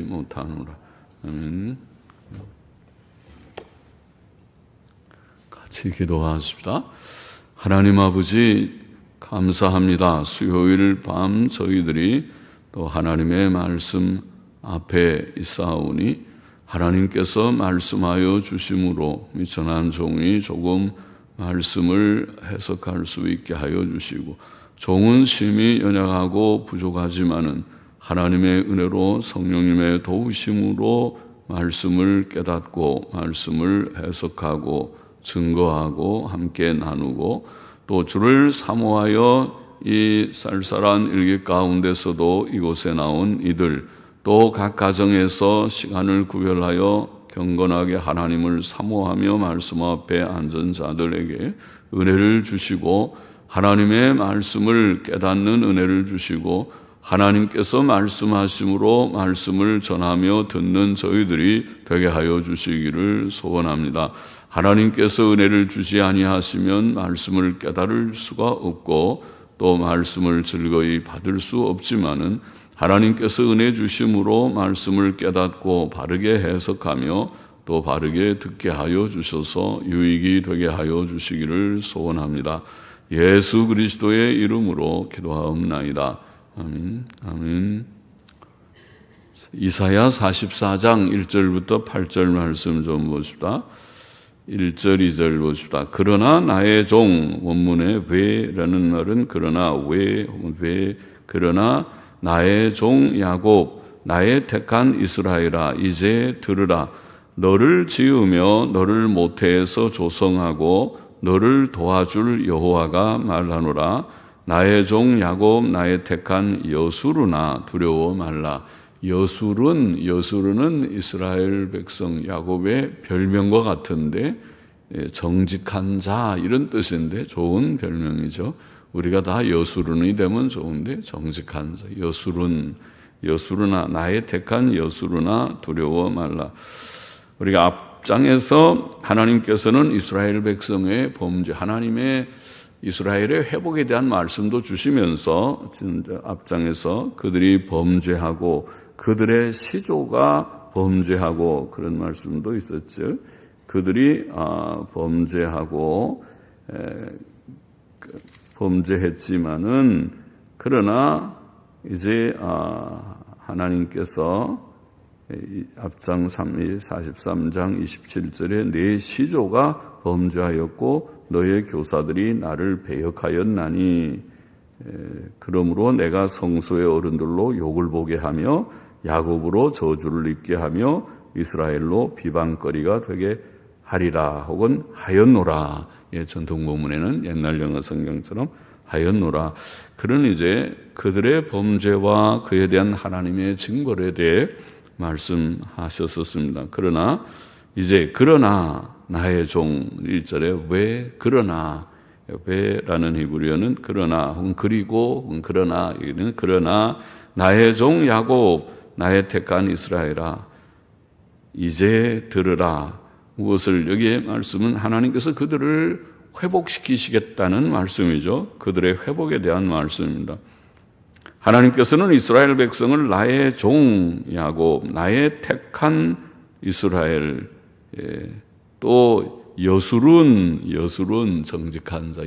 못하노라. 아멘. 같이 기도하십시다. 하나님 아버지 감사합니다. 수요일 밤 저희들이 또 하나님의 말씀 앞에 있사오니 하나님께서 말씀하여 주심으로 미천한 종이 조금 말씀을 해석할 수 있게 하여 주시고, 종은 심히 연약하고 부족하지만은 하나님의 은혜로 성령님의 도우심으로 말씀을 깨닫고 말씀을 해석하고 증거하고 함께 나누고, 또 주를 사모하여 이 쌀쌀한 일기 가운데서도 이곳에 나온 이들, 또 각 가정에서 시간을 구별하여 경건하게 하나님을 사모하며 말씀 앞에 앉은 자들에게 은혜를 주시고, 하나님의 말씀을 깨닫는 은혜를 주시고, 하나님께서 말씀하심으로 말씀을 전하며 듣는 저희들이 되게 하여 주시기를 소원합니다. 하나님께서 은혜를 주지 아니하시면 말씀을 깨달을 수가 없고 또 말씀을 즐거이 받을 수 없지만은, 하나님께서 은혜 주심으로 말씀을 깨닫고 바르게 해석하며 또 바르게 듣게 하여 주셔서 유익이 되게 하여 주시기를 소원합니다. 예수 그리스도의 이름으로 기도하옵나이다. 아멘. 아멘. 이사야 44장 1절부터 8절 말씀 좀 보십시다. 1절, 2절 보십시다. 그러나 나의 종, 원문에 왜라는 말은 그러나 그러나 나의 종 야곱, 나의 택한 이스라엘아, 이제 들으라. 너를 지으며 너를 모태에서 조성하고 너를 도와줄 여호와가 말하노라. 나의 종 야곱, 나의 택한 여수르나 두려워 말라. 여수르는 이스라엘 백성 야곱의 별명과 같은데, 정직한 자 이런 뜻인데 좋은 별명이죠. 우리가 다 여수르이 되면 좋은데, 정직한 자 여수르나 나의 택한 여수르나 두려워 말라. 우리가 앞장에서 하나님께서는 이스라엘 백성의 범죄, 하나님의 이스라엘의 회복에 대한 말씀도 주시면서 앞장에서 그들이 범죄하고 그들의 시조가 범죄하고 그런 말씀도 있었죠. 그들이 범죄했지만은, 그러나 이제 하나님께서 앞장 43장 27절에 내 시조가 범죄하였고 너의 교사들이 나를 배역하였나니, 그러므로 내가 성소의 어른들로 욕을 보게 하며 야곱으로 저주를 입게 하며 이스라엘로 비방거리가 되게 하리라, 혹은 하였노라. 전통 본문에는 옛날 영어 성경처럼 하였노라. 그런 이제 그들의 범죄와 그에 대한 하나님의 징벌에 대해 말씀하셨었습니다. 그러나 나의 종 1절에 왜라는 히브리어는 그러나, 혹은 그리고, 혹은 그러나 나의 종 야곱, 나의 택한 이스라엘아, 이제 들으라. 무엇을, 여기에 말씀은 하나님께서 그들을 회복시키시겠다는 말씀이죠. 그들의 회복에 대한 말씀입니다. 하나님께서는 이스라엘 백성을 나의 종 야곱, 나의 택한 이스라엘, 또 여수른 정직한 자,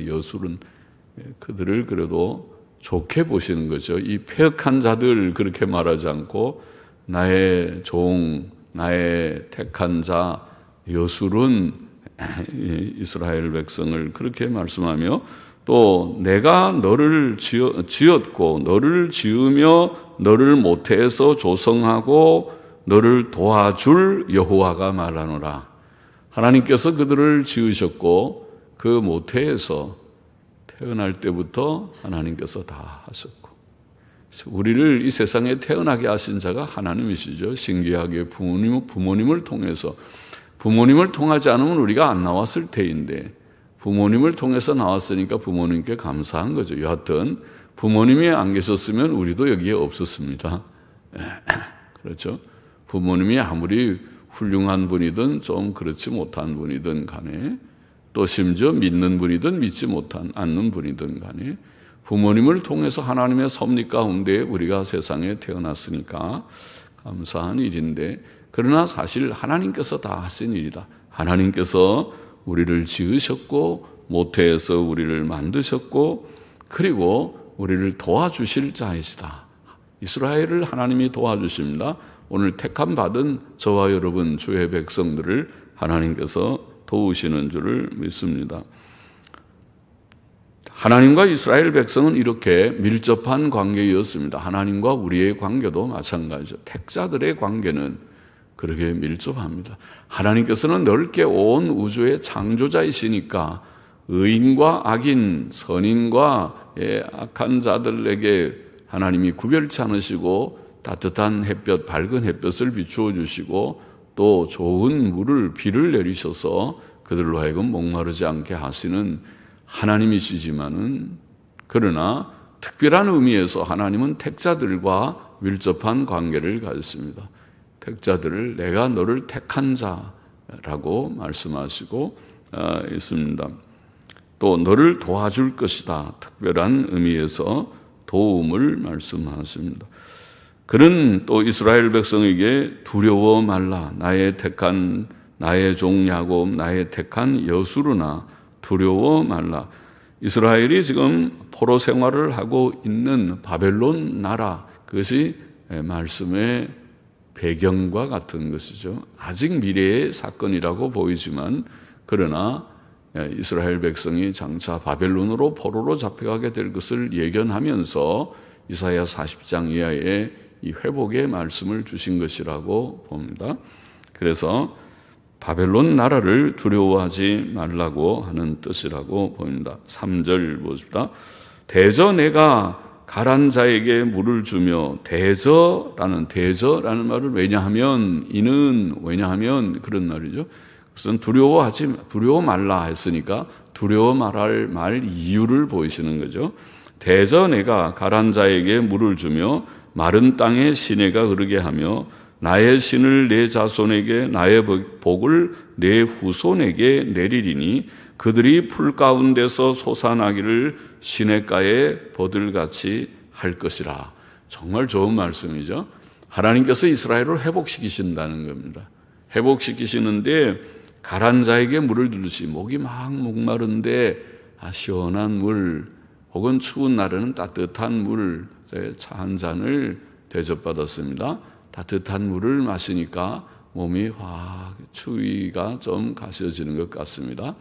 그들을 그래도 좋게 보시는 거죠. 이 패역한 자들 그렇게 말하지 않고 나의 종, 나의 택한 자, 여수른 이스라엘 백성을 그렇게 말씀하며, 또 내가 너를 지었고 너를 지으며 너를 모태에서 조성하고 너를 도와줄 여호와가 말하노라. 하나님께서 그들을 지으셨고 그 모태에서 태어날 때부터 하나님께서 다 하셨고, 우리를 이 세상에 태어나게 하신 자가 하나님이시죠. 신기하게 부모님을 통해서, 부모님을 통하지 않으면 우리가 안 나왔을 테인데 부모님을 통해서 나왔으니까 부모님께 감사한 거죠. 여하튼 부모님이 안 계셨으면 우리도 여기에 없었습니다. 그렇죠. 부모님이 아무리 훌륭한 분이든 좀 그렇지 못한 분이든 간에, 또 심지어 믿는 분이든 믿지 않는 분이든 간에 부모님을 통해서 하나님의 섭리 가운데 우리가 세상에 태어났으니까 감사한 일인데, 그러나 사실 하나님께서 다 하신 일이다. 하나님께서 우리를 지으셨고 모태에서 우리를 만드셨고 그리고 우리를 도와주실 자이시다. 이스라엘을 하나님이 도와주십니다. 오늘 택함 받은 저와 여러분 주의 백성들을 하나님께서 도우시는 줄을 믿습니다. 하나님과 이스라엘 백성은 이렇게 밀접한 관계였습니다. 하나님과 우리의 관계도 마찬가지죠. 택자들의 관계는 그렇게 밀접합니다. 하나님께서는 넓게 온 우주의 창조자이시니까 의인과 악인, 선인과 악한 자들에게 하나님이 구별치 않으시고 따뜻한 햇볕, 밝은 햇볕을 비추어 주시고 또 좋은 물을, 비를 내리셔서 그들로 하여금 목마르지 않게 하시는 하나님이시지만은, 그러나 특별한 의미에서 하나님은 택자들과 밀접한 관계를 가졌습니다. 택자들을 내가 너를 택한 자라고 말씀하시고 있습니다. 또 너를 도와줄 것이다. 특별한 의미에서 도움을 말씀하십니다. 그는 또 이스라엘 백성에게 두려워 말라. 나의 택한 나의 종 야곱, 나의 택한 여수르나 두려워 말라. 이스라엘이 지금 포로 생활을 하고 있는 바벨론 나라, 그것이 말씀의 배경과 같은 것이죠. 아직 미래의 사건이라고 보이지만, 그러나 이스라엘 백성이 장차 바벨론으로 포로로 잡혀가게 될 것을 예견하면서 이사야 40장 이하에 이 회복의 말씀을 주신 것이라고 봅니다. 그래서 바벨론 나라를 두려워하지 말라고 하는 뜻이라고 보입니다. 3절 보십시다. 대저 내가 가란 자에게 물을 주며, 대저라는 말을 왜냐하면 그런 말이죠. 그것은 두려워 말라 했으니까 두려워 말할 말 이유를 보이시는 거죠. 대저 내가 가란 자에게 물을 주며 마른 땅에 시내가 흐르게 하며 나의 신을 내 자손에게 나의 복을 내 후손에게 내리리니 그들이 풀 가운데서 솟아나기를 시냇가에 버들같이 할 것이라. 정말 좋은 말씀이죠. 하나님께서 이스라엘을 회복시키신다는 겁니다. 회복시키시는데 가란 자에게 물을 두듯이 목이 막 목마른데 시원한 물 혹은 추운 날에는 따뜻한 물, 차 한 잔을 대접받았습니다. 따뜻한 물을 마시니까 몸이 확 추위가 좀 가셔지는 것 같습니다.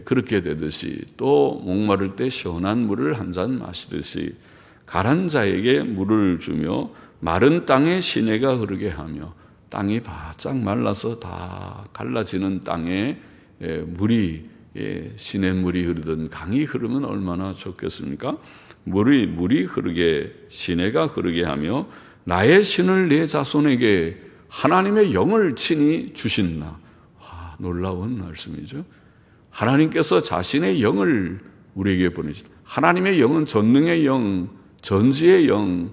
그렇게 되듯이 또 목마를 때 시원한 물을 한 잔 마시듯이 가란 자에게 물을 주며 마른 땅에 시내가 흐르게 하며, 땅이 바짝 말라서 다 갈라지는 땅에 물이 시냇물이 흐르든 강이 흐르면 얼마나 좋겠습니까? 물이 흐르게 시내가 흐르게 하며 나의 신을 내 자손에게 하나님의 영을 친히 주신다. 놀라운 말씀이죠. 하나님께서 자신의 영을 우리에게 보내신다. 하나님의 영은 전능의 영, 전지의 영,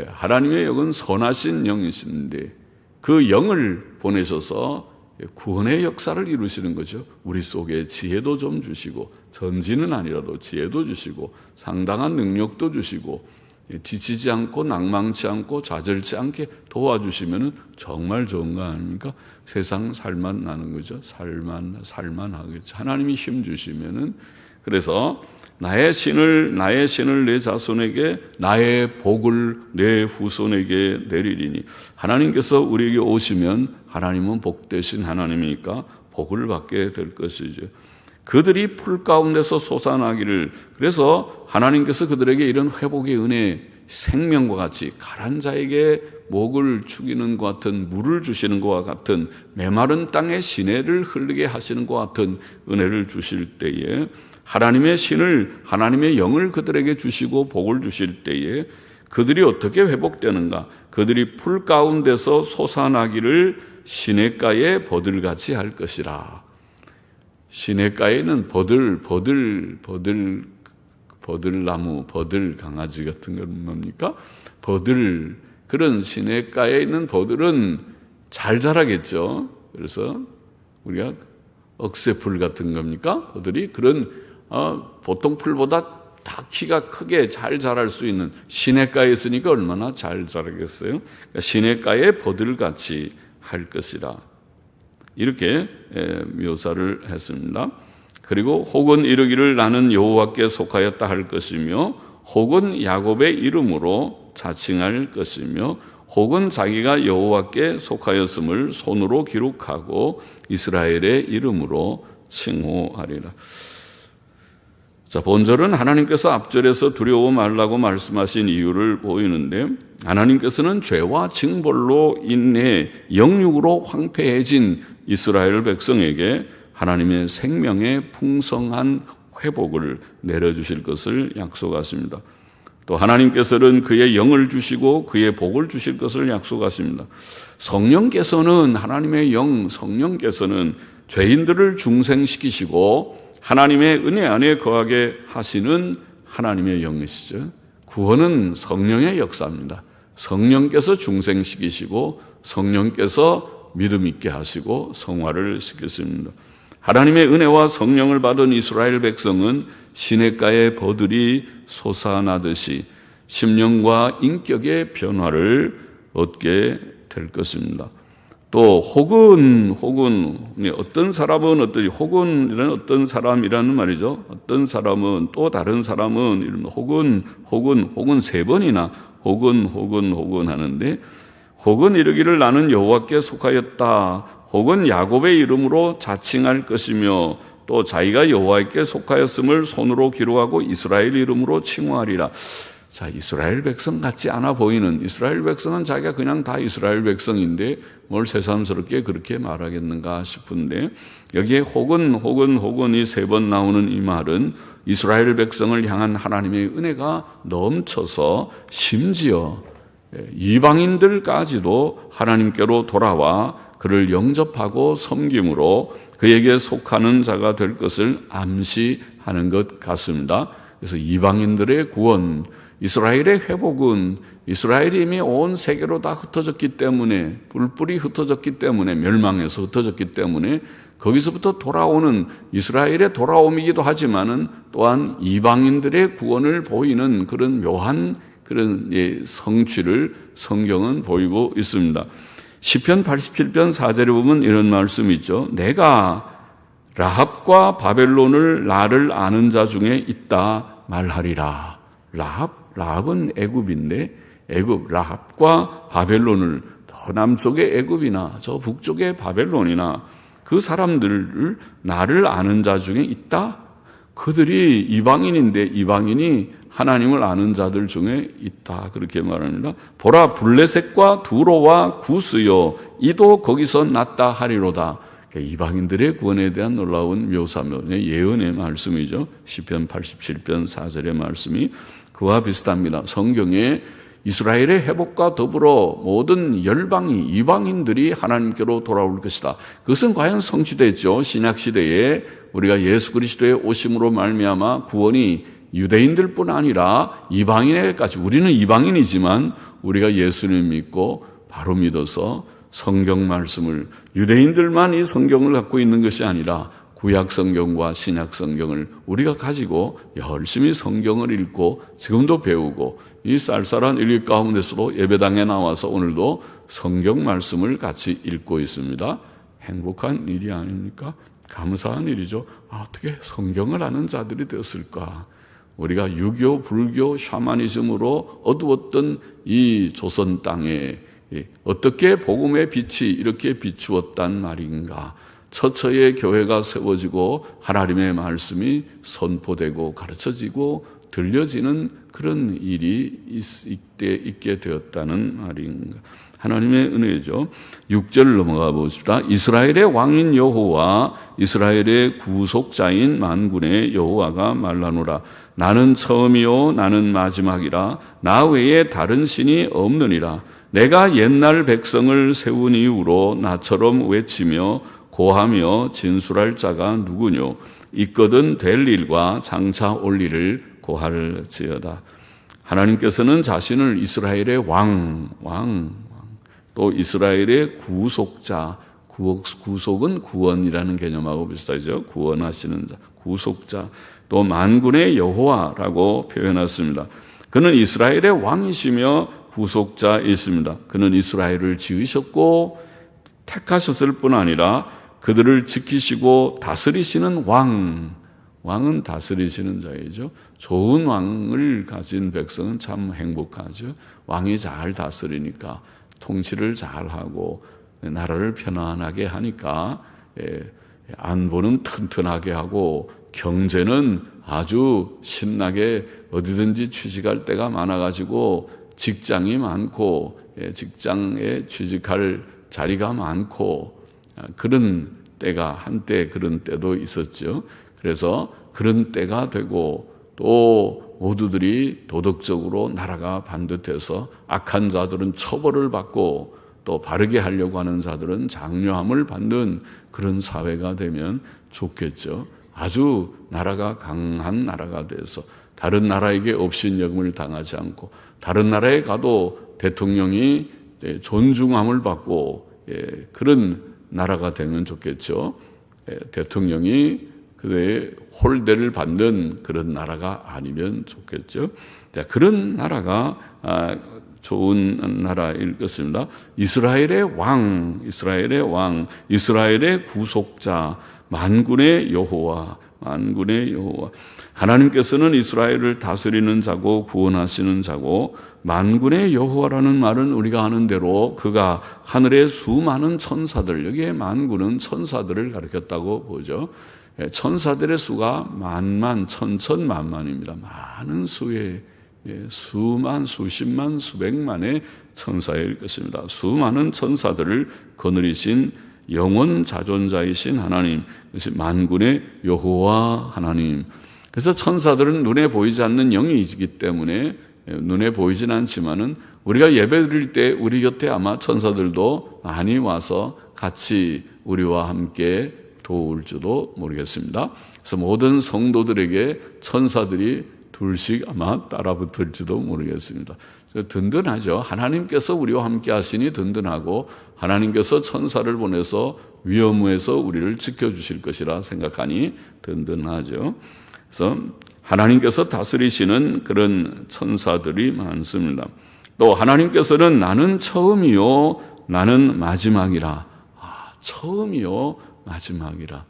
하나님의 영은 선하신 영이신데 그 영을 보내셔서 구원의 역사를 이루시는 거죠. 우리 속에 지혜도 좀 주시고, 전지는 아니라도 지혜도 주시고 상당한 능력도 주시고 지치지 않고 낭망치 않고 좌절치 않게 도와주시면 정말 좋은 거 아닙니까? 세상 살만 나는 거죠. 살만하겠죠. 하나님이 힘 주시면은. 그래서 나의 신을 내 자손에게 나의 복을 내 후손에게 내리리니, 하나님께서 우리에게 오시면 하나님은 복되신 하나님이니까 복을 받게 될 것이죠. 그들이 풀 가운데서 솟아나기를, 그래서 하나님께서 그들에게 이런 회복의 은혜, 생명과 같이 가란 자에게 목을 축이는 것 같은, 물을 주시는 것과 같은, 메마른 땅에 시내를 흐르게 하시는 것 같은 은혜를 주실 때에, 하나님의 신을, 하나님의 영을 그들에게 주시고 복을 주실 때에 그들이 어떻게 회복되는가? 그들이 풀 가운데서 솟아나기를 시냇가에 버들같이 할 것이라. 시냇가에는 버들나무, 버들 강아지 같은 건 뭡니까? 그런 시냇가에 있는 버들은 잘 자라겠죠. 그래서 우리가 억새풀 같은 겁니까? 버들이 그런 보통 풀보다 다 키가 크게 잘 자랄 수 있는 시냇가에 있으니까 얼마나 잘 자라겠어요? 그러니까 시냇가의 버들같이 할 것이라 이렇게 묘사를 했습니다. 그리고 혹은 이르기를 나는 여호와께 속하였다 할 것이며 혹은 야곱의 이름으로 자칭할 것이며 혹은 자기가 여호와께 속하였음을 손으로 기록하고 이스라엘의 이름으로 칭호하리라. 자, 본절은 하나님께서 앞절에서 두려워 말라고 말씀하신 이유를 보이는데 하나님께서는 죄와 징벌로 인해 영육으로 황폐해진 이스라엘 백성에게 하나님의 생명의 풍성한 회복을 내려주실 것을 약속하십니다. 또 하나님께서는 그의 영을 주시고 그의 복을 주실 것을 약속하십니다. 성령께서는 하나님의 영, 성령께서는 죄인들을 중생시키시고 하나님의 은혜 안에 거하게 하시는 하나님의 영이시죠. 구원은 성령의 역사입니다. 성령께서 중생시키시고 성령께서 믿음 있게 하시고 성화를 시키십니다. 하나님의 은혜와 성령을 받은 이스라엘 백성은 시냇가의 버들이 솟아나듯이 심령과 인격의 변화를 얻게 될 것입니다. 또 혹은 어떤 사람은 혹은이라는 어떤 사람이라는 말이죠. 어떤 사람은 또 다른 사람은 이런 혹은 세 번이나 혹은 하는데 혹은 이르기를 나는 여호와께 속하였다. 혹은 야곱의 이름으로 자칭할 것이며 또 자기가 여호와께 속하였음을 손으로 기록하고 이스라엘 이름으로 칭호하리라. 자, 이스라엘 백성 같지 않아 보이는 이스라엘 백성은 자기가 그냥 다 이스라엘 백성인데 뭘 새삼스럽게 그렇게 말하겠는가 싶은데 여기에 혹은이 세 번 나오는 이 말은 이스라엘 백성을 향한 하나님의 은혜가 넘쳐서 심지어 이방인들까지도 하나님께로 돌아와 그를 영접하고 섬김으로 그에게 속하는 자가 될 것을 암시하는 것 같습니다. 그래서 이방인들의 구원, 이스라엘의 회복은 이스라엘이 이미 온 세계로 다 흩어졌기 때문에 뿔뿔이 흩어졌기 때문에 멸망해서 흩어졌기 때문에 거기서부터 돌아오는 이스라엘의 돌아옴이기도 하지만은 또한 이방인들의 구원을 보이는 그런 묘한 그런 성취를 성경은 보이고 있습니다. 시편 87편 4절에 보면 이런 말씀이 있죠. 내가 라합과 바벨론을 나를 아는 자 중에 있다 말하리라. 라합은 애굽인데 라합과 바벨론을 더 남쪽의 애굽이나 저 북쪽의 바벨론이나 그 사람들을 나를 아는 자 중에 있다. 그들이 이방인인데 이방인이 하나님을 아는 자들 중에 있다. 그렇게 말합니다. 보라 블레셋과 두로와 구스요 이도 거기서 났다 하리로다. 이방인들의 구원에 대한 놀라운 묘사며 예언의 말씀이죠. 시편 87편 4절의 말씀이 그와 비슷합니다. 성경에 이스라엘의 회복과 더불어 모든 열방이 이방인들이 하나님께로 돌아올 것이다. 그것은 과연 성취됐죠. 신약시대에 우리가 예수 그리스도의 오심으로 말미암아 구원이 유대인들뿐 아니라 이방인에게까지 우리는 이방인이지만 우리가 예수님 믿고 바로 믿어서 성경 말씀을 유대인들만 이 성경을 갖고 있는 것이 아니라 구약 성경과 신약 성경을 우리가 가지고 열심히 성경을 읽고 지금도 배우고 이 쌀쌀한 일기 가운데서도 예배당에 나와서 오늘도 성경 말씀을 같이 읽고 있습니다. 행복한 일이 아닙니까? 감사한 일이죠. 어떻게 성경을 아는 자들이 되었을까? 우리가 유교, 불교, 샤머니즘으로 어두웠던 이 조선 땅에 어떻게 복음의 빛이 이렇게 비추었단 말인가? 처처의 교회가 세워지고 하나님의 말씀이 선포되고 가르쳐지고 들려지는 그런 일이 있게 되었다는 말인가? 하나님의 은혜죠. 6절 넘어가 보십시다. 이스라엘의 왕인 여호와 이스라엘의 구속자인 만군의 여호와가 말하노라. 나는 처음이요 나는 마지막이라. 나 외에 다른 신이 없느니라. 내가 옛날 백성을 세운 이후로 나처럼 외치며 고하며 진술할 자가 누구뇨? 있거든 될 일과 장차 올 일을 고할지어다. 하나님께서는 자신을 이스라엘의 또 이스라엘의 구속자, 구속은 구원이라는 개념하고 비슷하죠. 구원하시는 자, 구속자, 또 만군의 여호와라고 표현했습니다. 그는 이스라엘의 왕이시며 구속자이십니다. 그는 이스라엘을 지으셨고 택하셨을 뿐 아니라 그들을 지키시고 다스리시는 왕은 다스리시는 자이죠. 좋은 왕을 가진 백성은 참 행복하죠. 왕이 잘 다스리니까, 통치를 잘하고 나라를 편안하게 하니까 안보는 튼튼하게 하고 경제는 아주 신나게 어디든지 취직할 데가 많아가지고 직장이 많고 직장에 취직할 자리가 많고 그런 때가 한때 그런 때도 있었죠. 그래서 그런 때가 되고 또 모두들이 도덕적으로 나라가 반듯해서 악한 자들은 처벌을 받고 또 바르게 하려고 하는 자들은 장려함을 받는 그런 사회가 되면 좋겠죠. 아주 나라가 강한 나라가 돼서 다른 나라에게 업신여금을 당하지 않고 다른 나라에 가도 대통령이 존중함을 받고 그런 나라가 되면 좋겠죠. 대통령이 그의 홀대를 받는 그런 나라가 아니면 좋겠죠. 자, 그런 나라가 좋은 나라일 것입니다. 이스라엘의 왕, 이스라엘의 구속자, 만군의 여호와. 하나님께서는 이스라엘을 다스리는 자고 구원하시는 자고, 만군의 여호와라는 말은 우리가 아는 대로 그가 하늘의 수많은 천사들, 여기에 만군은 천사들을 가리켰다고 보죠. 천사들의 수가 만만, 천천만만입니다. 많은 수의 수만, 수십만, 수백만의 천사일 것입니다. 수많은 천사들을 거느리신 영원 자존자이신 하나님, 그것이 만군의 여호와 하나님. 그래서 천사들은 눈에 보이지 않는 영이기 때문에 눈에 보이진 않지만은 우리가 예배드릴 때 우리 곁에 아마 천사들도 많이 와서 같이 우리와 함께 도울지도 모르겠습니다. 그래서 모든 성도들에게 천사들이 둘씩 아마 따라붙을지도 모르겠습니다. 든든하죠. 하나님께서 우리와 함께 하시니 든든하고 하나님께서 천사를 보내서 위험에서 우리를 지켜주실 것이라 생각하니 든든하죠. 그래서 하나님께서 다스리시는 그런 천사들이 많습니다. 또 하나님께서는 나는 처음이요 나는 마지막이라. 처음이요 마지막이라.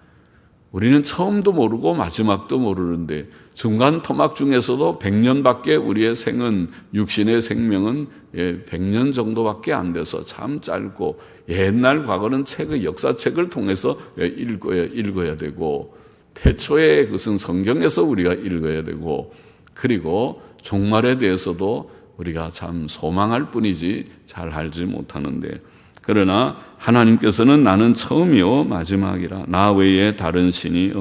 우리는 처음도 모르고 마지막도 모르는데 중간 토막 중에서도 100년밖에 우리의 생은, 육신의 생명은 100년 정도밖에 안 돼서 참 짧고, 옛날 과거는 책의 역사책을 통해서 읽어야 되고, 태초에 그것은 성경에서 우리가 읽어야 되고, 그리고 종말에 대해서도 우리가 참 소망할 뿐이지 잘 알지 못하는데, 그러나 하나님께서는 나는 처음이요 마지막이라. 나 외에 다른 신이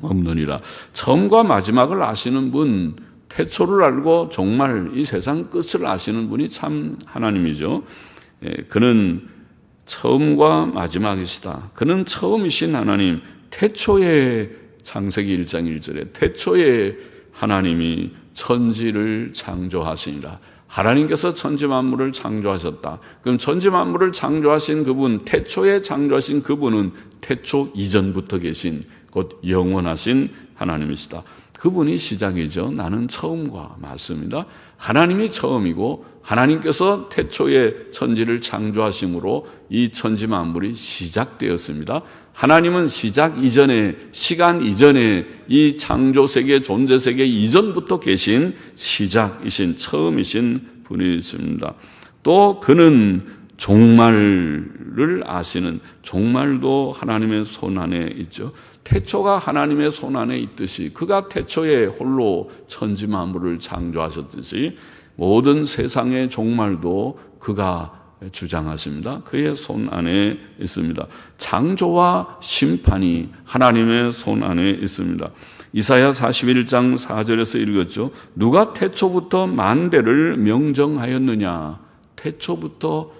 없느니라. 처음과 마지막을 아시는 분, 태초를 알고 정말 이 세상 끝을 아시는 분이 참 하나님이죠. 그는 처음과 마지막이시다. 그는 처음이신 하나님, 태초에 창세기 1장 1절에 태초에 하나님이 천지를 창조하시니라. 하나님께서 천지 만물을 창조하셨다. 그럼 천지 만물을 창조하신 그분, 태초에 창조하신 그분은 태초 이전부터 계신 곧 영원하신 하나님이시다. 그분이 시작이죠. 나는 처음과 맞습니다. 하나님이 처음이고 하나님께서 태초에 천지를 창조하심으로 이 천지 만물이 시작되었습니다. 하나님은 시작 이전에, 시간 이전에 이 창조 세계, 존재 세계 이전부터 계신 시작이신, 처음이신 분이십니다. 또 그는 종말을 아시는, 종말도 하나님의 손 안에 있죠. 태초가 하나님의 손 안에 있듯이 그가 태초에 홀로 천지 만물을 창조하셨듯이 모든 세상의 종말도 그가 주장하십니다. 그의 손 안에 있습니다. 창조와 심판이 하나님의 손 안에 있습니다. 이사야 41장 4절에서 읽었죠. 누가 태초부터 만대를 명정하였느냐. 태초부터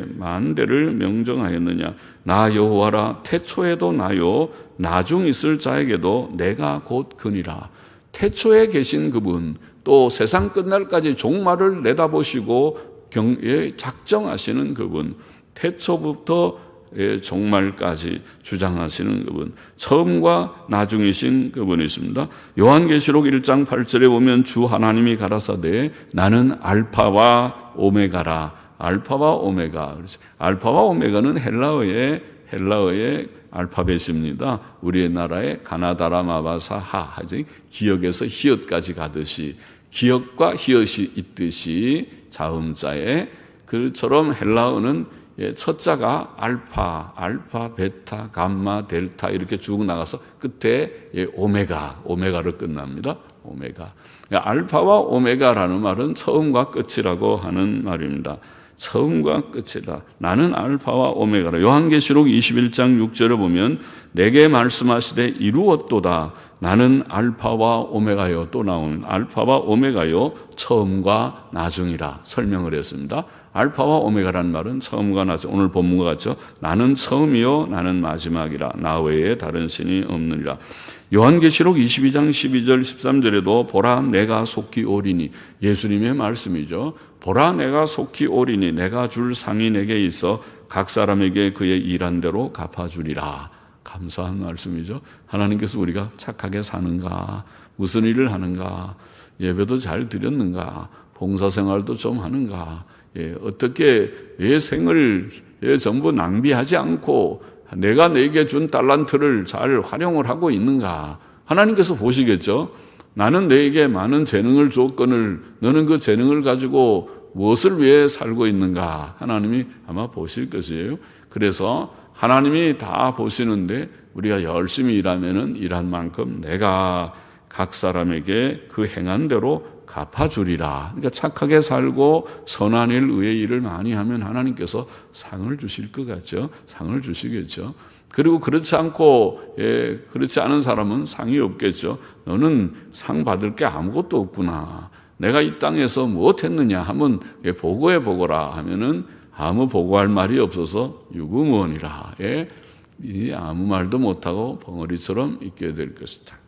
만대를 명정하였느냐. 나 여호와라. 태초에도 나요 나중 있을 자에게도 내가 곧 그니라. 태초에 계신 그분, 또 세상 끝날까지 종말을 내다보시고 작정하시는 그분, 태초부터 종말까지 주장하시는 그분, 처음과 나중이신 그분이십니다. 요한계시록 1장 8절에 보면 주 하나님이 가라사대 나는 알파와 오메가라. 알파와 오메가. 알파와 오메가는 헬라어의 알파벳입니다. 우리나라의 가나다라 마바사 하, 기역에서 히읗까지 가듯이 기역과 히읗이 있듯이 자음자에, 그처럼 헬라어는 첫 자가 알파, 베타, 감마, 델타 이렇게 쭉 나가서 끝에 오메가로 끝납니다. 오메가. 알파와 오메가라는 말은 처음과 끝이라고 하는 말입니다. 처음과 끝이다. 나는 알파와 오메가라. 요한계시록 21장 6절을 보면 내게 말씀하시되 이루었도다. 나는 알파와 오메가요. 또 나오는 알파와 오메가요. 처음과 나중이라 설명을 했습니다. 알파와 오메가라는 말은 처음과 나중, 오늘 본문과 같죠. 나는 처음이요 나는 마지막이라. 나 외에 다른 신이 없느니라. 요한계시록 22장 12절 13절에도 보라 내가 속히 오리니, 예수님의 말씀이죠. 보라 내가 속히 오리니 내가 줄 상이 내게 있어 각 사람에게 그의 일한 대로 갚아주리라. 감사한 말씀이죠. 하나님께서 우리가 착하게 사는가, 무슨 일을 하는가, 예배도 잘 드렸는가, 봉사생활도 좀 하는가, 어떻게 내 생을 전부 낭비하지 않고 내가 내게 준 달란트를 잘 활용을 하고 있는가, 하나님께서 보시겠죠. 나는 너에게 많은 재능을 줬거늘 너는 그 재능을 가지고 무엇을 위해 살고 있는가, 하나님이 아마 보실 것이에요. 그래서 하나님이 다 보시는데 우리가 열심히 일하면은 일한 만큼 내가 각 사람에게 그 행한 대로 갚아주리라. 그러니까 착하게 살고 선한 일, 의의 일을 많이 하면 하나님께서 상을 주실 것 같죠. 상을 주시겠죠. 그리고 그렇지 않고 그렇지 않은 사람은 상이 없겠죠. 너는 상 받을 게 아무것도 없구나. 내가 이 땅에서 무엇했느냐 하면 보고해 보거라 하면은 아무 보고할 말이 없어서 유구무원이라. 아무 말도 못하고 벙어리처럼 있게 될 것이다.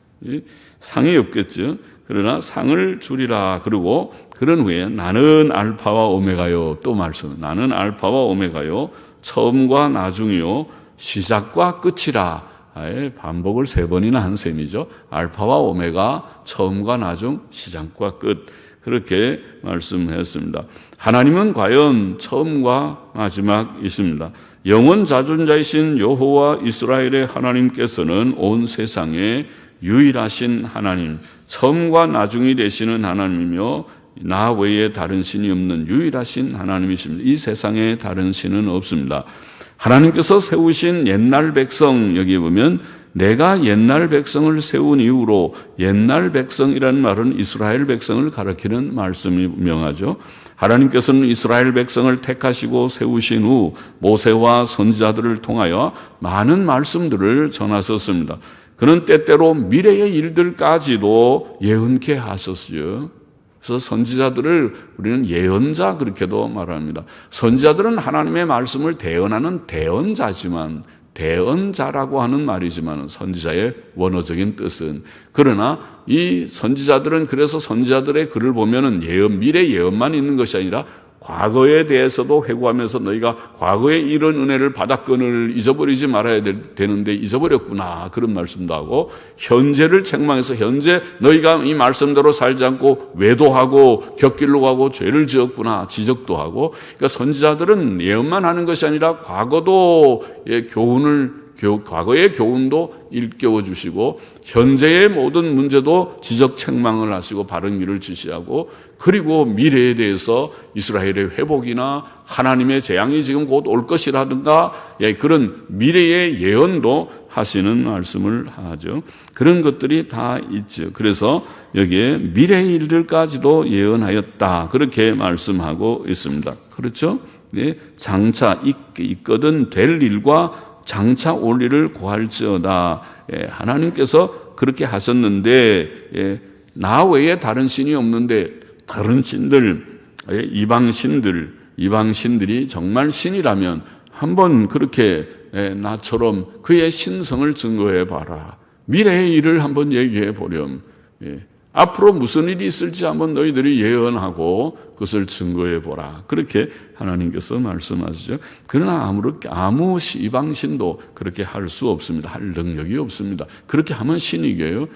상이 없겠죠. 그러나 상을 주리라. 그리고 그런 후에 나는 알파와 오메가요. 또 말씀. 나는 알파와 오메가요. 처음과 나중이요. 시작과 끝이라. 반복을 3번이나 한 셈이죠. 알파와 오메가, 처음과 나중, 시작과 끝. 그렇게 말씀했습니다. 하나님은 과연 처음과 마지막이십니다. 영원 자존자이신 여호와 이스라엘의 하나님께서는 온 세상에 유일하신 하나님, 처음과 나중이 되시는 하나님이며 나 외에 다른 신이 없는 유일하신 하나님이십니다. 이 세상에 다른 신은 없습니다. 하나님께서 세우신 옛날 백성, 여기 보면 내가 옛날 백성을 세운 이후로, 옛날 백성이라는 말은 이스라엘 백성을 가리키는 말씀이 명하죠. 하나님께서는 이스라엘 백성을 택하시고 세우신 후 모세와 선지자들을 통하여 많은 말씀들을 전하셨습니다. 그는 때때로 미래의 일들까지도 예언케 하셨어요. 그래서 선지자들을 우리는 예언자 그렇게도 말합니다. 선지자들은 하나님의 말씀을 대언하는 대언자지만, 대언자라고 하는 말이지만 선지자의 원어적인 뜻은, 그러나 이 선지자들은 그래서 선지자들의 글을 보면은 미래 예언만 있는 것이 아니라 과거에 대해서도 회고하면서 너희가 과거에 이런 은혜를 받았건을 잊어버리지 말아야 되는데 잊어버렸구나, 그런 말씀도 하고, 현재를 책망해서 현재 너희가 이 말씀대로 살지 않고 외도하고 곁길로 가고 죄를 지었구나 지적도 하고. 그러니까 선지자들은 예언만 하는 것이 아니라 과거의 교훈도 일깨워 주시고 현재의 모든 문제도 지적 책망을 하시고 바른 길을 지시하고, 그리고 미래에 대해서 이스라엘의 회복이나 하나님의 재앙이 지금 곧 올 것이라든가 그런 미래의 예언도 하시는 말씀을 하죠. 그런 것들이 다 있죠. 그래서 여기에 미래의 일들까지도 예언하였다, 그렇게 말씀하고 있습니다. 그렇죠? 네, 장차 있거든 될 일과 장차 올 일을 고할지어다. 하나님께서 그렇게 하셨는데 나 외에 다른 신이 없는데 다른 신들, 이방신들이 정말 신이라면 한번 그렇게 나처럼 그의 신성을 증거해 봐라. 미래의 일을 한번 얘기해 보렴. 앞으로 무슨 일이 있을지 한번 너희들이 예언하고 그것을 증거해 보라. 그렇게 하나님께서 말씀하시죠. 그러나 아무 이방신도 그렇게 할 수 없습니다. 할 능력이 없습니다. 그렇게 하면 신이 이겨요.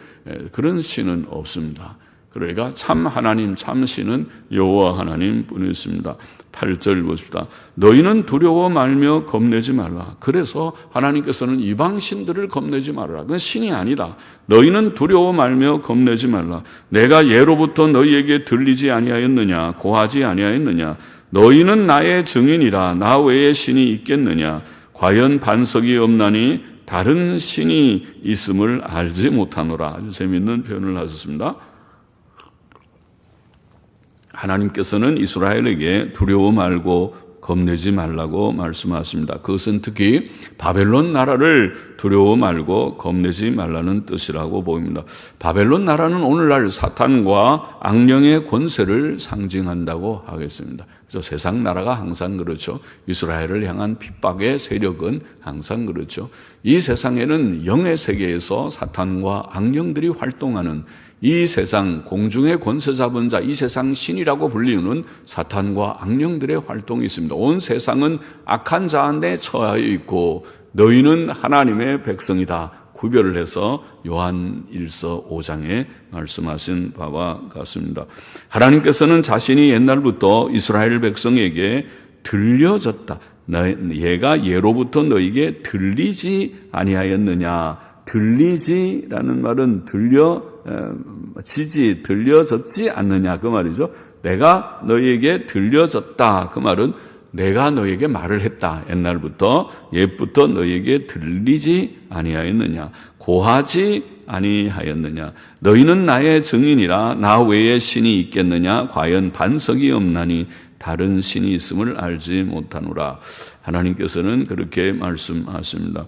그런 신은 없습니다. 그러니까 참 하나님, 참 신은 여호와 하나님 뿐이십니다. 8절 보십시다. 너희는 두려워 말며 겁내지 말라. 그래서 하나님께서는 이방신들을 겁내지 말아라. 그건 신이 아니다. 너희는 두려워 말며 겁내지 말라. 내가 예로부터 너희에게 들리지 아니하였느냐, 고하지 아니하였느냐. 너희는 나의 증인이라. 나 외에 신이 있겠느냐. 과연 반석이 없나니 다른 신이 있음을 알지 못하노라. 아주 재미있는 표현을 하셨습니다. 하나님께서는 이스라엘에게 두려워 말고 겁내지 말라고 말씀하십니다. 그것은 특히 바벨론 나라를 두려워 말고 겁내지 말라는 뜻이라고 보입니다. 바벨론 나라는 오늘날 사탄과 악령의 권세를 상징한다고 하겠습니다. 그래서 세상 나라가 항상 그렇죠. 이스라엘을 향한 핍박의 세력은 항상 그렇죠. 이 세상에는 영의 세계에서 사탄과 악령들이 활동하는 이 세상 공중의 권세 잡은 자, 이 세상 신이라고 불리는 사탄과 악령들의 활동이 있습니다. 온 세상은 악한 자 안에 처하여 있고 너희는 하나님의 백성이다. 구별을 해서 요한 1서 5장에 말씀하신 바와 같습니다. 하나님께서는 자신이 옛날부터 이스라엘 백성에게 들려졌다. 얘가 예로부터 너희에게 들리지 아니하였느냐. 들리지라는 말은 들려졌지 않느냐 그 말이죠. 내가 너희에게 들려졌다 그 말은 내가 너희에게 말을 했다. 옛날부터 옛부터 너희에게 들리지 아니하였느냐, 고하지 아니하였느냐. 너희는 나의 증인이라. 나 외에 신이 있겠느냐. 과연 반석이 없나니 다른 신이 있음을 알지 못하노라. 하나님께서는 그렇게 말씀하십니다.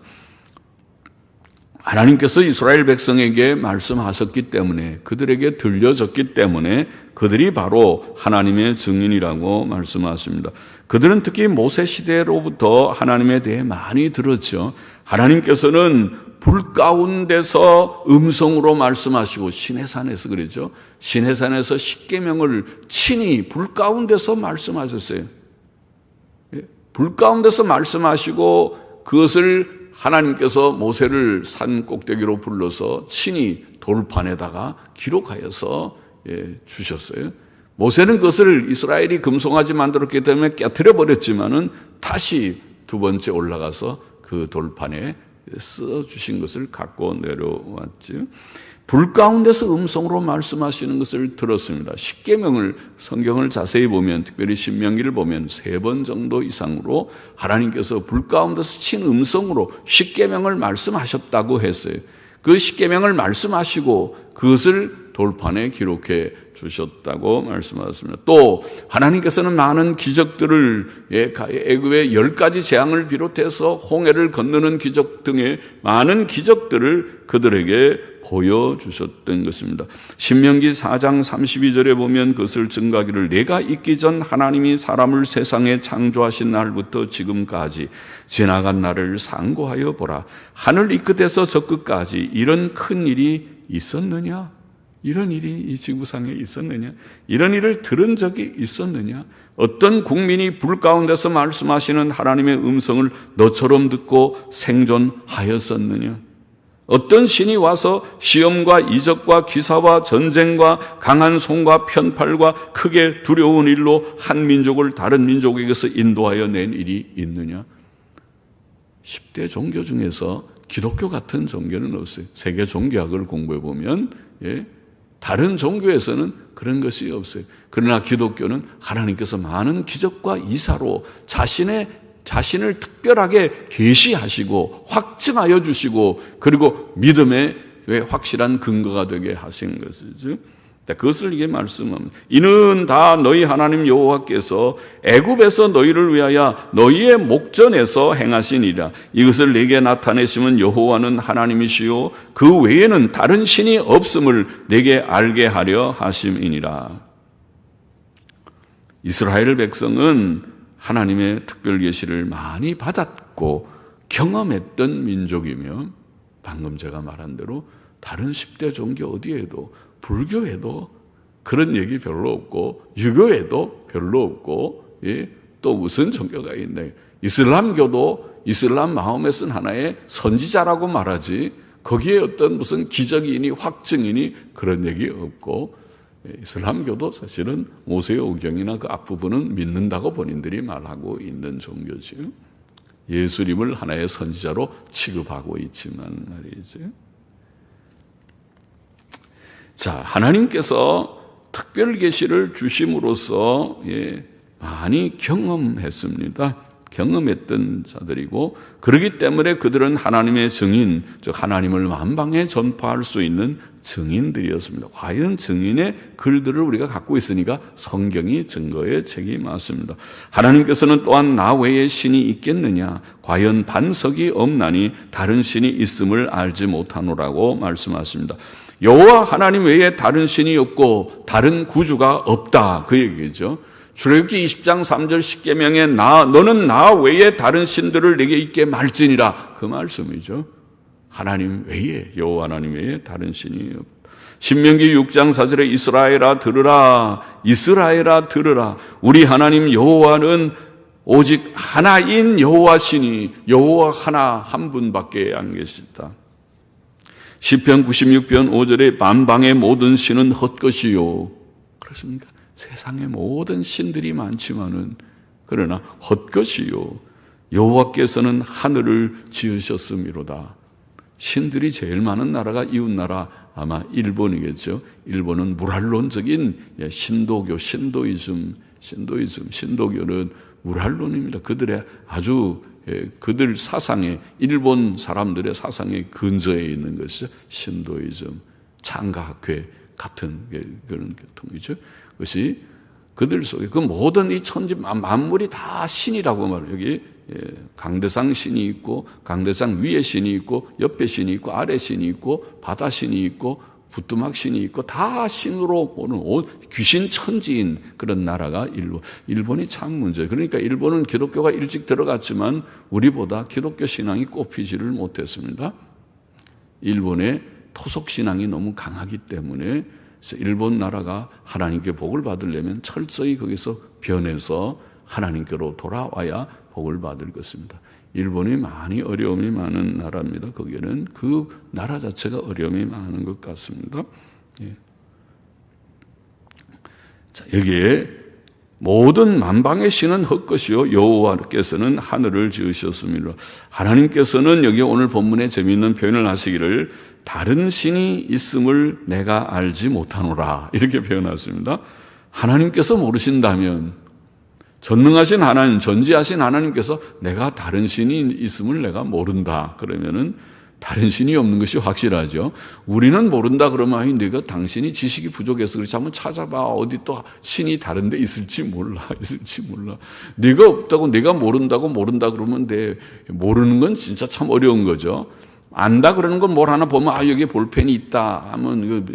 하나님께서 이스라엘 백성에게 말씀하셨기 때문에, 그들에게 들려졌기 때문에 그들이 바로 하나님의 증인이라고 말씀하십니다. 그들은 특히 모세 시대로부터 하나님에 대해 많이 들었죠. 하나님께서는 불 가운데서 음성으로 말씀하시고, 시내산에서 그랬죠. 시내산에서 십계명을 친히 불 가운데서 말씀하셨어요. 불 가운데서 말씀하시고 그것을 하나님께서 모세를 산 꼭대기로 불러서 친히 돌판에다가 기록하여서 주셨어요. 모세는 그것을 이스라엘이 금송아지 만들었기 때문에 깨트려 버렸지만은 다시 두 번째 올라가서 그 돌판에 써주신 것을 갖고 내려왔죠. 불 가운데서 음성으로 말씀하시는 것을 들었습니다. 십계명을, 성경을 자세히 보면, 특별히 신명기를 보면 3번 정도 이상으로 하나님께서 불 가운데서 친 음성으로 십계명을 말씀하셨다고 했어요. 그 십계명을 말씀하시고 그것을 돌판에 기록해 주셨다고 말씀하셨습니다. 또 하나님께서는 많은 기적들을, 애굽의 10가지 재앙을 비롯해서 홍해를 건너는 기적 등의 많은 기적들을 그들에게 보여주셨던 것입니다. 신명기 4장 32절에 보면 그것을 증거하기를, 내가 있기 전 하나님이 사람을 세상에 창조하신 날부터 지금까지 지나간 날을 상고하여 보라. 하늘 이 끝에서 저 끝까지 이런 큰 일이 있었느냐? 이런 일이 이 지구상에 있었느냐? 이런 일을 들은 적이 있었느냐? 어떤 국민이 불 가운데서 말씀하시는 하나님의 음성을 너처럼 듣고 생존하였었느냐? 어떤 신이 와서 시험과 이적과 기사와 전쟁과 강한 손과 편팔과 크게 두려운 일로 한 민족을 다른 민족에게서 인도하여 낸 일이 있느냐? 10대 종교 중에서 기독교 같은 종교는 없어요. 세계 종교학을 공부해 보면 다른 종교에서는 그런 것이 없어요. 그러나 기독교는 하나님께서 많은 기적과 이사로 자신을 특별하게 계시하시고 확증하여 주시고, 그리고 믿음의 확실한 근거가 되게 하신 것이죠. 그것을 이게 말씀합니다. 이는 다 너희 하나님 여호와께서 애굽에서 너희를 위하여 너희의 목전에서 행하시니라. 이것을 내게 나타내심은 여호와는 하나님이시요 그 외에는 다른 신이 없음을 내게 알게 하려 하심이니라. 이스라엘 백성은 하나님의 특별 계시를 많이 받았고 경험했던 민족이며, 방금 제가 말한 대로 다른 10대 종교 어디에도, 불교에도 그런 얘기 별로 없고, 유교에도 별로 없고, 또 무슨 종교가 있네. 이슬람교도 이슬람 마호멧은 하나의 선지자라고 말하지, 거기에 어떤 무슨 기적이니 확증이니 그런 얘기 없고, 이슬람교도 사실은 모세의 오경이나 그 앞부분은 믿는다고 본인들이 말하고 있는 종교죠. 예수님을 하나의 선지자로 취급하고 있지만 말이죠. 자, 하나님께서 특별 계시를 주심으로써 많이 경험했습니다. 경험했던 자들이고, 그렇기 때문에 그들은 하나님의 증인, 즉 하나님을 만방에 전파할 수 있는 증인들이었습니다. 과연 증인의 글들을 우리가 갖고 있으니까 성경이 증거의 책이 맞습니다. 하나님께서는 또한 나 외에 신이 있겠느냐, 과연 반석이 없나니 다른 신이 있음을 알지 못하노라고 말씀하십니다. 여호와 하나님 외에 다른 신이 없고 다른 구주가 없다, 그 얘기죠. 출애굽기 20장 3절 10계명에 너는 나 외에 다른 신들을 내게 있게 말지니라, 그 말씀이죠. 하나님 외에, 여호와 하나님 외에 다른 신이 없다. 신명기 6장 4절에 이스라엘아 들으라, 이스라엘아 들으라, 우리 하나님 여호와는 오직 하나인 여호와 신이, 여호와 하나 한 분밖에 안 계시다. 시편 96편 5절에 만방의 모든 신은 헛것이요. 그렇습니까? 세상에 모든 신들이 많지만은 그러나 헛것이요, 여호와께서는 하늘을 지으셨음이로다. 신들이 제일 많은 나라가 이웃나라 아마 일본이겠죠. 일본은 무랄론적인 신도교, 신도교는 무랄론입니다. 그들의 아주 그들 사상에, 일본 사람들의 사상에 근저에 있는 것이죠. 신도이즘, 창가학회 같은 그런 교통이죠. 그것이 그들 속에 그 모든 이 천지 만물이 다 신이라고 말해요. 여기 강대상 신이 있고, 강대상 위에 신이 있고, 옆에 신이 있고, 아래 신이 있고, 바다 신이 있고, 부뚜막 신이 있고, 다 신으로 보는 귀신 천지인 그런 나라가 일본. 일본이 참 문제예요. 그러니까 일본은 기독교가 일찍 들어갔지만 우리보다 기독교 신앙이 꼽히지를 못했습니다. 일본의 토속 신앙이 너무 강하기 때문에, 그래서 일본 나라가 하나님께 복을 받으려면 철저히 거기서 변해서 하나님께로 돌아와야 복을 받을 것입니다. 일본이 많이 어려움이 많은 나라입니다. 거기에는 그 나라 자체가 어려움이 많은 것 같습니다. 자, 여기에 모든 만방의 신은 헛것이요 여호와께서는 하늘을 지으셨습니다. 하나님께서는 여기 오늘 본문에 재미있는 표현을 하시기를 다른 신이 있음을 내가 알지 못하노라, 이렇게 표현하십니다. 하나님께서 모르신다면, 전능하신 하나님, 전지하신 하나님께서 내가 다른 신이 있음을 내가 모른다 그러면은 다른 신이 없는 것이 확실하죠. 우리는 모른다 그러면, 아니 네가 당신이 지식이 부족해서 그렇지, 한번 찾아봐. 어디 또 신이 다른 데 있을지 몰라. 네가 없다고, 네가 모른다 그러면 모르는 건 진짜 참 어려운 거죠. 안다 그러는 건 뭘 하나 보면, 아 여기에 볼펜이 있다 하면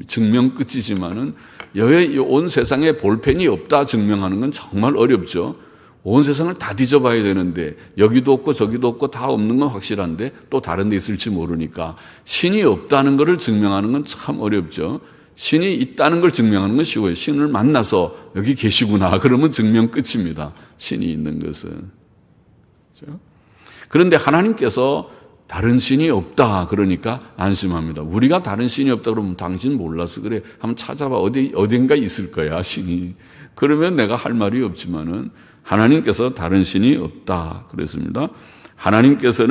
증명 끝이지만은, 여기 온 세상에 볼펜이 없다 증명하는 건 정말 어렵죠. 온 세상을 다 뒤져봐야 되는데 여기도 없고 저기도 없고 다 없는 건 확실한데 또 다른 데 있을지 모르니까 신이 없다는 것을 증명하는 건 참 어렵죠. 신이 있다는 걸 증명하는 건 쉬워요. 신을 만나서 여기 계시구나 그러면 증명 끝입니다. 신이 있는 것은. 그렇죠? 그런데 하나님께서 다른 신이 없다 그러니까 안심합니다. 우리가 다른 신이 없다 그러면 당신 몰라서 그래. 한번 찾아봐. 어딘가 있을 거야 신이. 그러면 내가 할 말이 없지만은 하나님께서 다른 신이 없다 그랬습니다. 하나님께서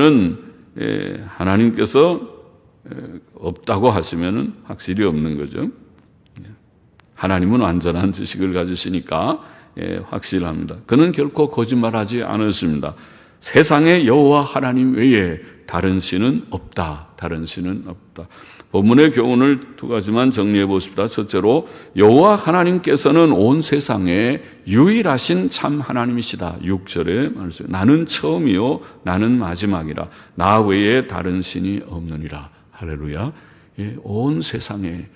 없다고 하시면은 확실히 없는 거죠. 하나님은 완전한 지식을 가지시니까 확실합니다. 그는 결코 거짓말하지 않으십니다. 세상에 여호와 하나님 외에 다른 신은 없다. 다른 신은 없다. 본문의 교훈을 두 가지만 정리해 보십시다. 첫째로 여호와 하나님께서는 온 세상에 유일하신 참 하나님이시다. 6절의 말씀. 나는 처음이요 나는 마지막이라. 나 외에 다른 신이 없느니라. 할렐루야. 온 세상에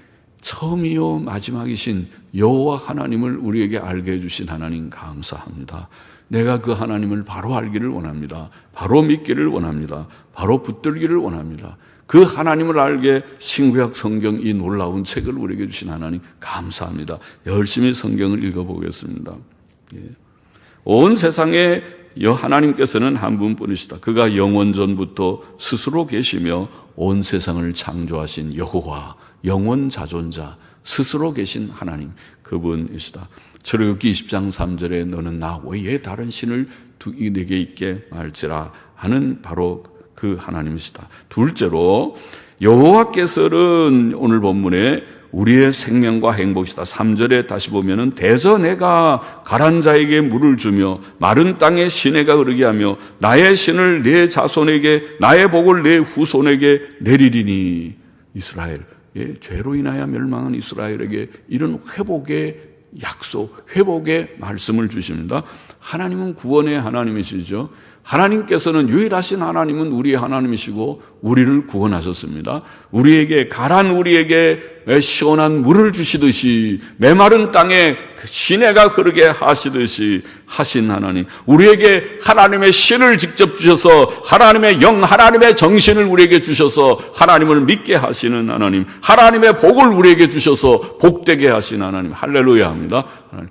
처음이요 마지막이신 여호와 하나님을 우리에게 알게 해주신 하나님 감사합니다. 내가 그 하나님을 바로 알기를 원합니다. 바로 믿기를 원합니다. 바로 붙들기를 원합니다. 그 하나님을 알게 신구약 성경 이 놀라운 책을 우리에게 주신 하나님 감사합니다. 열심히 성경을 읽어보겠습니다. 온 세상에 하나님께서는 한 분뿐이시다. 그가 영원 전부터 스스로 계시며 온 세상을 창조하신 여호와, 영원 자존자, 스스로 계신 하나님, 그분이시다. 출애굽기 20장 3절에 너는 나 외에 다른 신을 내게 있게 말지라 하는 바로 그 하나님이시다. 둘째로 여호와께서는 오늘 본문에 우리의 생명과 행복이시다. 3절에 다시 보면은 대저 내가 가란 자에게 물을 주며 마른 땅에 시내가 흐르게 하며 나의 신을 내 자손에게 나의 복을 내 후손에게 내리리니. 이스라엘, 죄로 인하여 멸망한 이스라엘에게 이런 회복의 약속, 회복의 말씀을 주십니다. 하나님은 구원의 하나님이시죠. 하나님께서는 유일하신 하나님은 우리의 하나님이시고 우리를 구원하셨습니다. 우리에게 가란 우리에게 시원한 물을 주시듯이 메마른 땅에 시내가 흐르게 하시듯이 하신 하나님, 우리에게 하나님의 신을 직접 주셔서 하나님의 영, 하나님의 정신을 우리에게 주셔서 하나님을 믿게 하시는 하나님, 하나님의 복을 우리에게 주셔서 복되게 하신 하나님, 할렐루야 합니다. 하나님,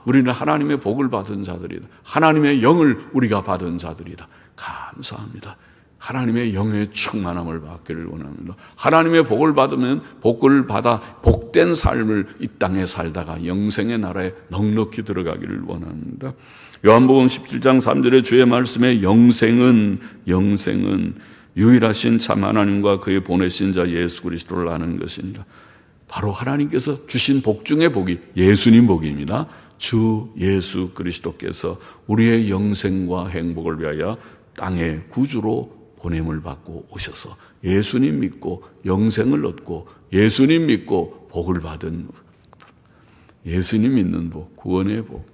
우리는 하나님의 복을 받은 자들이다. 하나님의 영을 우리가 받은 자들이다. 감사합니다. 하나님의 영의 충만함을 받기를 원합니다. 하나님의 복을 받으면 복을 받아 복된 삶을 이 땅에 살다가 영생의 나라에 넉넉히 들어가기를 원합니다. 요한복음 17장 3절에 주의 말씀에 영생은 유일하신 참 하나님과 그의 보내신 자 예수 그리스도를 아는 것입니다. 바로 하나님께서 주신 복 중의 복이 예수님 복입니다. 주 예수 그리스도께서 우리의 영생과 행복을 위하여 땅에 구주로 보냄을 받고 오셔서 예수님 믿고 영생을 얻고 예수님 믿고 복을 받은, 예수님 믿는 복, 구원의 복,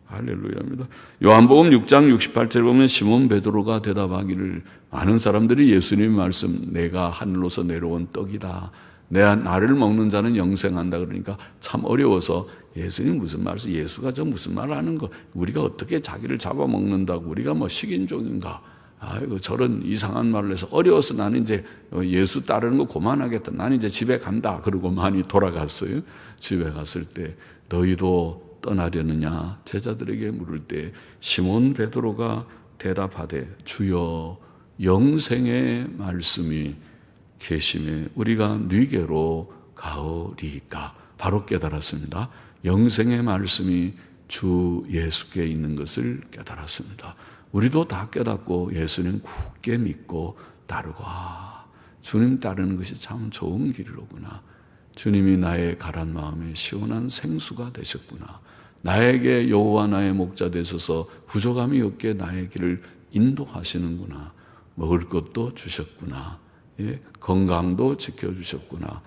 할렐루야입니다. 요한복음 6장 68절에 보면 시몬 베드로가 대답하기를, 많은 사람들이 예수님 말씀 내가 하늘로서 내려온 떡이다, 나를 먹는 자는 영생한다 그러니까 참 어려워서 예수님 무슨 말씀, 예수가 저 무슨 말 하는 거, 우리가 어떻게 자기를 잡아먹는다고, 우리가 뭐 식인종인가, 아이고 저런 이상한 말을 해서 어려워서 나는 이제 예수 따르는 거 그만하겠다, 나는 이제 집에 간다 그러고 많이 돌아갔어요. 집에 갔을 때 너희도 떠나려느냐 제자들에게 물을 때 시몬 베드로가 대답하되 주여 영생의 말씀이 계심에 우리가 네게로 가오리이까. 바로 깨달았습니다. 영생의 말씀이 주 예수께 있는 것을 깨달았습니다. 우리도 다 깨닫고 예수님 굳게 믿고 따르고, 주님 따르는 것이 참 좋은 길이로구나. 주님이 나의 가란 마음에 시원한 생수가 되셨구나. 나에게 여호와 나의 목자 되셔서 부족함이 없게 나의 길을 인도하시는구나. 먹을 것도 주셨구나. 건강도 지켜주셨구나.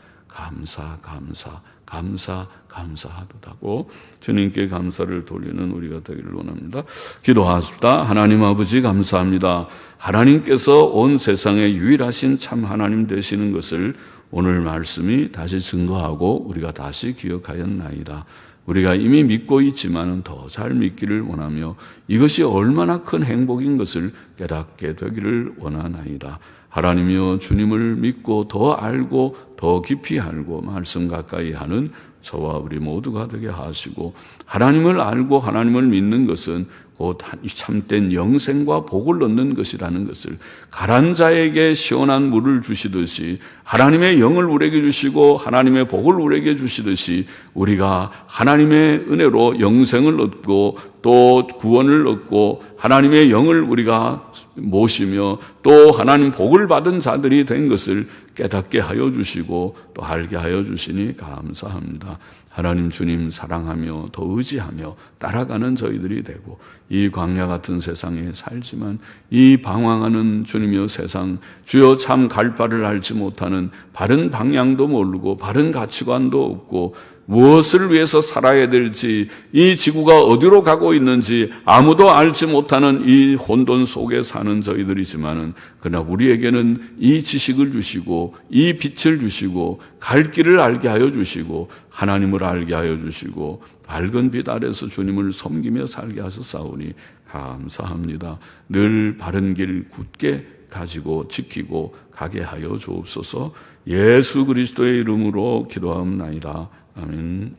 감사하도다고 주님께 감사를 돌리는 우리가 되기를 원합니다. 기도하십시다. 하나님 아버지 감사합니다. 하나님께서 온 세상에 유일하신 참 하나님 되시는 것을 오늘 말씀이 다시 증거하고 우리가 다시 기억하였나이다. 우리가 이미 믿고 있지만 더 잘 믿기를 원하며 이것이 얼마나 큰 행복인 것을 깨닫게 되기를 원하나이다. 하나님이여 주님을 믿고 더 알고 더 깊이 알고 말씀 가까이 하는 저와 우리 모두가 되게 하시고, 하나님을 알고 하나님을 믿는 것은 곧 참된 영생과 복을 얻는 것이라는 것을, 가란 자에게 시원한 물을 주시듯이 하나님의 영을 우리에게 주시고 하나님의 복을 우리에게 주시듯이 우리가 하나님의 은혜로 영생을 얻고 또 구원을 얻고 하나님의 영을 우리가 모시며 또 하나님 복을 받은 자들이 된 것을 깨닫게 하여 주시고 또 알게 하여 주시니 감사합니다. 하나님 주님 사랑하며 더 의지하며 따라가는 저희들이 되고, 이 광야 같은 세상에 살지만 이 방황하는 주님이여 세상, 주여 참 갈 바를 알지 못하는, 바른 방향도 모르고 바른 가치관도 없고 무엇을 위해서 살아야 될지, 이 지구가 어디로 가고 있는지 아무도 알지 못하는 이 혼돈 속에 사는 저희들이지만은, 그러나 우리에게는 이 지식을 주시고 이 빛을 주시고 갈 길을 알게 하여 주시고 하나님을 알게 하여 주시고 밝은 빛 아래서 주님을 섬기며 살게 하셨사오니 감사합니다. 늘 바른 길 굳게 가지고 지키고 가게 하여 주옵소서. 예수 그리스도의 이름으로 기도하옵나이다. 아멘.